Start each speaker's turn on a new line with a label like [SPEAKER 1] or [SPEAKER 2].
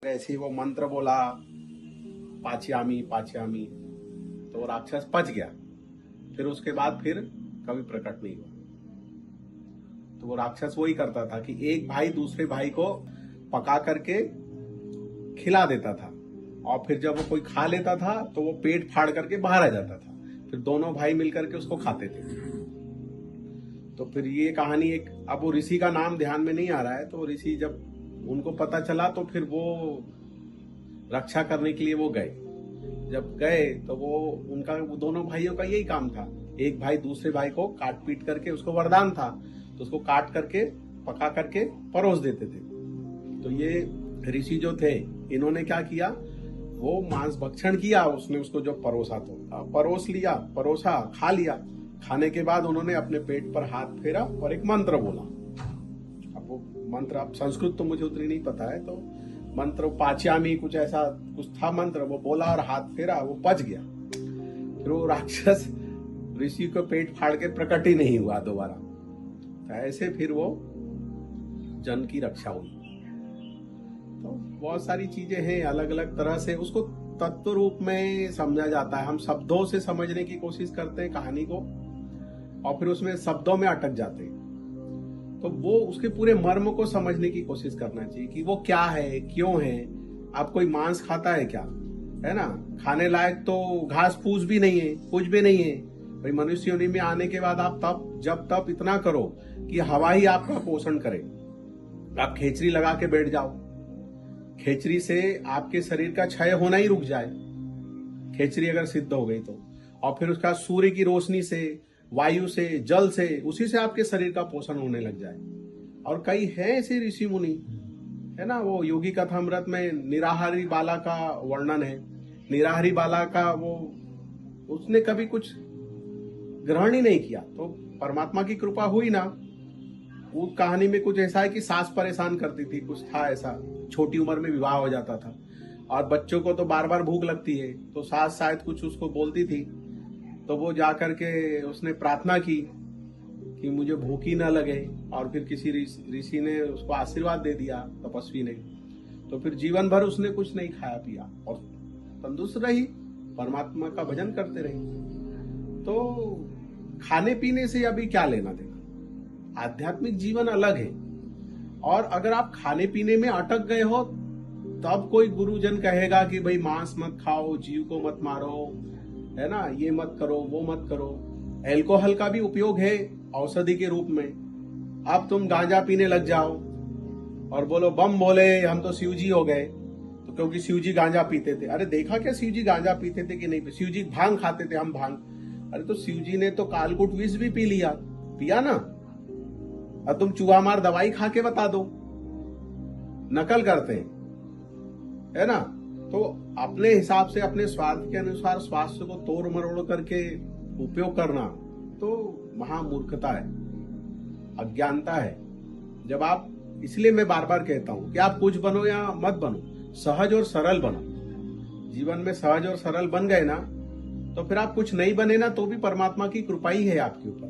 [SPEAKER 1] ऐसे ही वो मंत्र बोला, पाछयामी पाछयामी, तो राक्षस पच गया। फिर उसके बाद फिर कभी प्रकट नहीं हुआ। तो वो राक्षस वही करता था कि एक भाई दूसरे भाई को पका करके खिला देता था, और फिर जब वो कोई खा लेता था तो वो पेट फाड़ करके बाहर आ जाता था। फिर दोनों भाई मिलकर के उसको खाते थे। तो फिर ये कहानी एक, अब वो ऋषि का नाम ध्यान में नहीं आ रहा है, तो ऋषि जब उनको पता चला तो फिर वो रक्षा करने के लिए वो गए। जब गए तो वो दोनों भाइयों का यही काम था। एक भाई दूसरे भाई को काट पीट करके, उसको वरदान था तो उसको काट करके पका करके परोस देते थे। तो ये ऋषि जो थे, इन्होंने क्या किया, वो मांस भक्षण किया। उसने उसको जो परोसा तो परोस लिया, परोसा, खा लिया। खाने के बाद उन्होंने अपने पेट पर हाथ फेरा और एक मंत्र बोला। अब वो मंत्र, अब संस्कृत तो मुझे उतनी नहीं पता है, तो मंत्र पाछयामी कुछ ऐसा कुछ था मंत्र, वो बोला और हाथ फेरा, वो पच गया। फिर वो राक्षस ऋषि को पेट फाड़ के प्रकट ही नहीं हुआ दोबारा। तो ऐसे फिर वो जन की रक्षा हुई। तो बहुत सारी चीजें हैं, अलग अलग तरह से उसको तत्व रूप में समझा जाता है। हम शब्दों से समझने की कोशिश करते हैं कहानी को, और फिर उसमें शब्दों में अटक जाते हैं। तो वो उसके पूरे मर्म को समझने की कोशिश करना चाहिए कि वो क्या है, क्यों है। आप कोई मांस खाता है क्या, है ना, खाने लायक तो घास फूस भी नहीं है, कुछ भी नहीं है भाई। मनुष्य योनि में आने के बाद आप जब तब इतना करो कि हवा ही आपका पोषण करे। आप खेचरी लगा के बैठ जाओ, खेचरी से आपके शरीर का क्षय होना ही रुक जाए, खेचरी अगर सिद्ध हो गई तो। और फिर उसका सूर्य की रोशनी से, वायु से, जल से, उसी से आपके शरीर का पोषण होने लग जाए। और कई है ऐसे ऋषि मुनि, है ना। वो योगी कथामृत में निराहारी बाला का वर्णन है। निराहारी बाला का वो, उसने कभी कुछ ग्रहण ही नहीं किया, तो परमात्मा की कृपा हुई ना। वो कहानी में कुछ ऐसा है कि सास परेशान करती थी, कुछ था ऐसा, छोटी उम्र में विवाह हो जाता था, और बच्चों को तो बार बार भूख लगती है, तो सास शायद कुछ उसको बोलती थी। तो वो जाकर के उसने प्रार्थना की कि मुझे भूख ही ना लगे, और फिर किसी ऋषि ने उसको आशीर्वाद दे दिया, तपस्वी ने। तो फिर जीवन भर उसने कुछ नहीं खाया पिया और तंदुरुस्त रही, परमात्मा का भजन करते रही। तो खाने पीने से अभी क्या लेना देना, आध्यात्मिक जीवन अलग है। और अगर आप खाने पीने में अटक गए हो, तब कोई गुरुजन कहेगा कि भाई मांस मत खाओ, जीव को मत मारो, है ना, ये मत करो, वो मत करो। अल्कोहल का भी उपयोग है औषधि के रूप में। अब तुम गांजा पीने लग जाओ और बोलो बम बोले हम तो शिव जी हो गए, तो क्योंकि शिव जी गांजा पीते थे। अरे देखा क्या शिव जी गांजा पीते थे कि नहीं? शिव जी भांग खाते थे, हम भांग। अरे तो शिव जी ने तो कालकूट विष भी पी लिया, पिया ना। अब तुम चूहा मार दवाई खा के बता दो, नकल करते हैं, है ना। तो अपने हिसाब से, अपने स्वार्थ के अनुसार स्वास्थ्य को तोड़ मरोड़ करके उपयोग करना तो महामूर्खता है, अज्ञानता है। जब आप, इसलिए मैं बार बार कहता हूं कि आप कुछ बनो या मत बनो, सहज और सरल बनो। जीवन में सहज और सरल बन गए ना, तो फिर आप कुछ नहीं बने ना, तो भी परमात्मा की कृपा ही है आपके ऊपर।